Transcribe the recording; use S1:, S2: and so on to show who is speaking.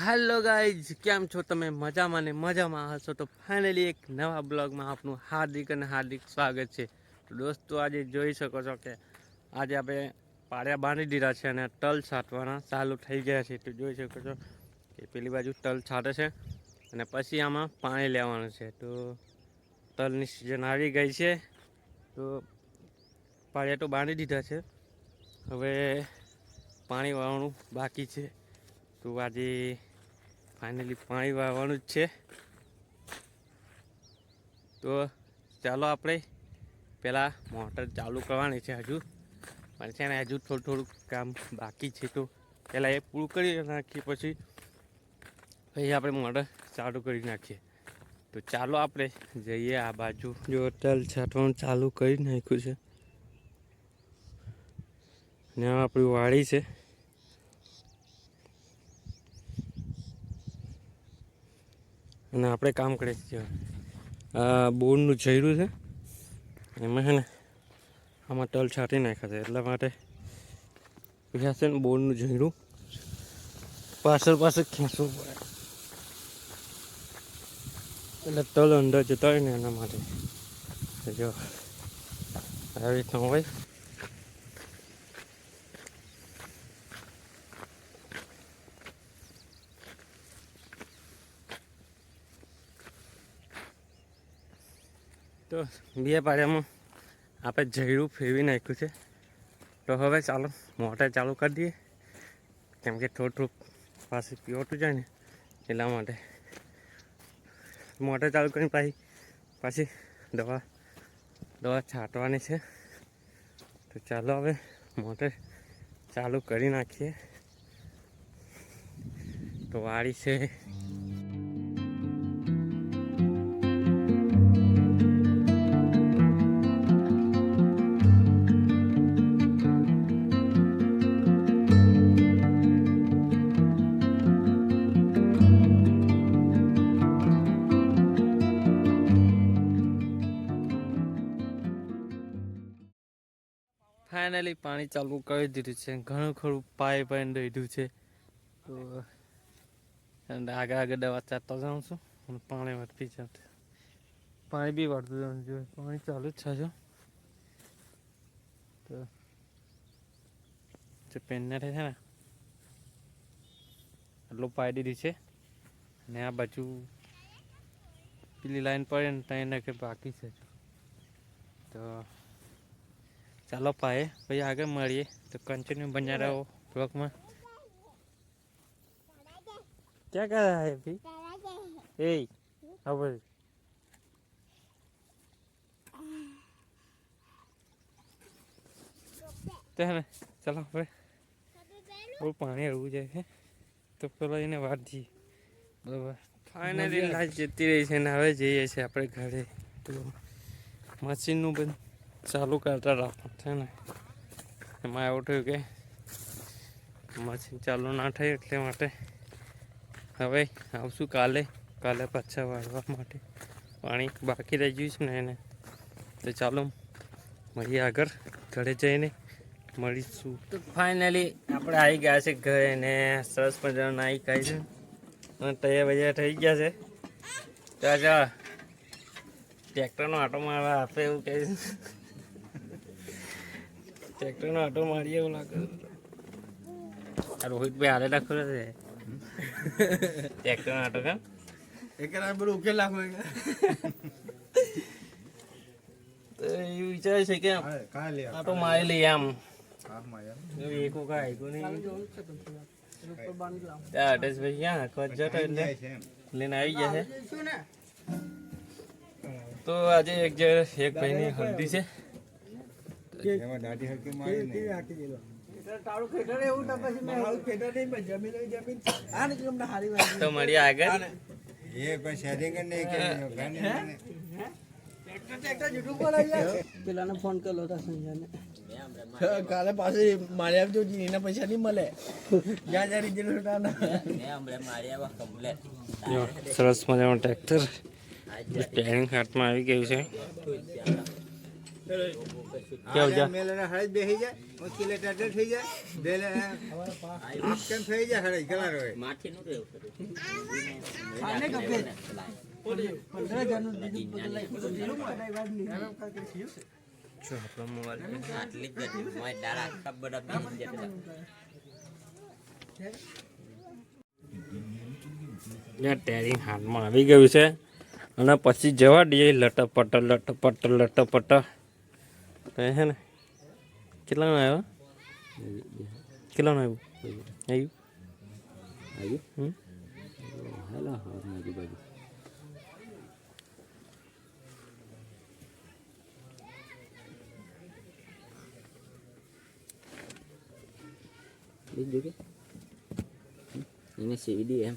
S1: Hello guys, કેમ છો તમે? મજામાં ને મજામાં હશો તો ફાઇનલી એક નવા બ્લોગમાં આપનું હાર્દિક અને હાર્દિક સ્વાગત છે. તો દોસ્તો, આજે જોઈ શકો છો કે આજે આપણે પાળિયા બાંધી દીધા છે અને તલ છાંટવાના ચાલુ થઈ ગયા છે. તો જોઈ શકો છો કે પેલી બાજુ તલ છાંટે છે અને પછી આમાં પાણી લેવાનું છે. તો તલની સિઝન આવી ગઈ છે. તો પાળિયા તો બાંધી દીધા છે, હવે પાણી વાળવાનું બાકી છે. તો આજે ફાઇનલી પાણી વાળવાનું જ છે. તો ચાલો આપણે પહેલાં મોટર ચાલુ કરવાની છે. હજુ પણ છે ને હજુ થોડું કામ બાકી છે. તો પહેલાં એ પૂરું કરી નાખીએ, પછી આપણે મોટર ચાલુ કરી નાખીએ. તો ચાલો આપણે જઈએ આ બાજુ. જો તલ છાંટવાનું ચાલુ કરી નાખ્યું છે ને આપણી વાડી છે. અને આપણે કામ કરીએ છીએ. આ બોરનું જયરું છે, એમાં છે ને આમાં તલ છાંટી નાખ્યા છે. એટલા માટે પછી છે ને બોરનું જયરું પાછળ ખેંચવું પડે, એટલે તલ અંદર જતા હોય ને એના માટે. જો આવી રીતના હોય. તો બે પાળિયામાં આપણે જયરું ફેરવી નાખ્યું છે. તો હવે ચાલો મોટર ચાલુ કરી દઈએ, કેમ કે થોડું પાછું પીવતું જાય ને એટલા માટે મોટર ચાલુ કરીને પાછી દવા છાંટવાની છે. તો ચાલો હવે મોટર ચાલુ કરી નાખીએ. તો વાડી છે. ફાઇનલી પાણી ચાલુ કરી દીધું છે. ઘણું ખરું પાઈ દીધું છે. તો આગળ દવા ચાટતો જાઉં છું અને પાણી વધતી જતું, પાણી બી વાળતું જવાનું જોઈએ. પાણી ચાલુ જ છે. તો જે પેનને છે ને એટલું પાઈ દીધી છે. અને આ બાજુ પેલી લાઈન પડે ને ત્યાં કે બાકી છે. તો ચાલો પાએ પછી આગળ મળીએ. તો કન્ટિન્યુ બન્યા રહો બ્લોગમાં. क्या कर रहा है अभी? ए अब તો હે ને ચાલો હવે બહુ પાણી હળવું જાય છે, તો પેલો એને વાત જઈએ. બરાબર, ફાઇનલી લાઈટ જતી રહી છે ને હવે જઈએ છીએ આપણે ઘરે. તો મશીનનું બધું ચાલુ કરતા રાખવાનું છે ને, એમાં એવું થયું કે મશીન ચાલુ ના થાય, એટલે માટે હવે આવશું કાલે પાછા વાળવા માટે. પાણી બાકી રહી ગયું છે ને એને. તો ચાલો મળીએ આગળ, ઘરે જઈને મળીશું. તો ફાઇનલી આપણે આવી ગયા છે ઘરે ને સરસ મજાનું નાહી ખાઈ છે અને તૈયાર થઈ ગયા છે. તો આજે ટ્રેક્ટરનો આટો મારવા આપે એવું કહે છે. ટ્રેક્ટરનો આટો મારીએ એવું લાગે. રોહિતભાઈ હાલે રાખો છે ટ્રેક્ટરનો આટો. કામ એક બધું ઉકેલ નાખો. તો એવું વિચારે છે કે આટો મારી લઈએ આમ. લઈને આવી ગયા છે. તો આજે એક ભાઈની હલ્દી છે. તો મળીએ આગળ.
S2: પેલાને ફોન કર્યો હતા સંજયને. કાલે પાછી મારી આપજો, એના પૈસા નહીં મળે.
S1: સરસ મજાનું ટ્રેક્ટર સ્ટેરિંગ હાથમાં આવી ગયું છે. કેવું છે
S3: મેલના હળદ બેસી જાય ઓછીલે ટાટર થઈ જાય બેલે કેમ થઈ જાય હળદ કલર હોય
S4: માથી નું રહેવું
S2: આને કપે 15,000 નું
S1: જો આપણો મોબાઈલ
S4: આટલી જ ગતિ મોય ડાળા ખબર આપી
S1: ટેરિંગ હાથમાં આવી ગયું છે અને પછી જવા દઈએ લટપટ લટપટ લટપટ તો હે ને કેટલાનું આવ્યો કેટલાનું આવ્યું આવ્યું
S4: આવ્યું હેલો મારી બાજુ બીજું કે એને સીડી એમ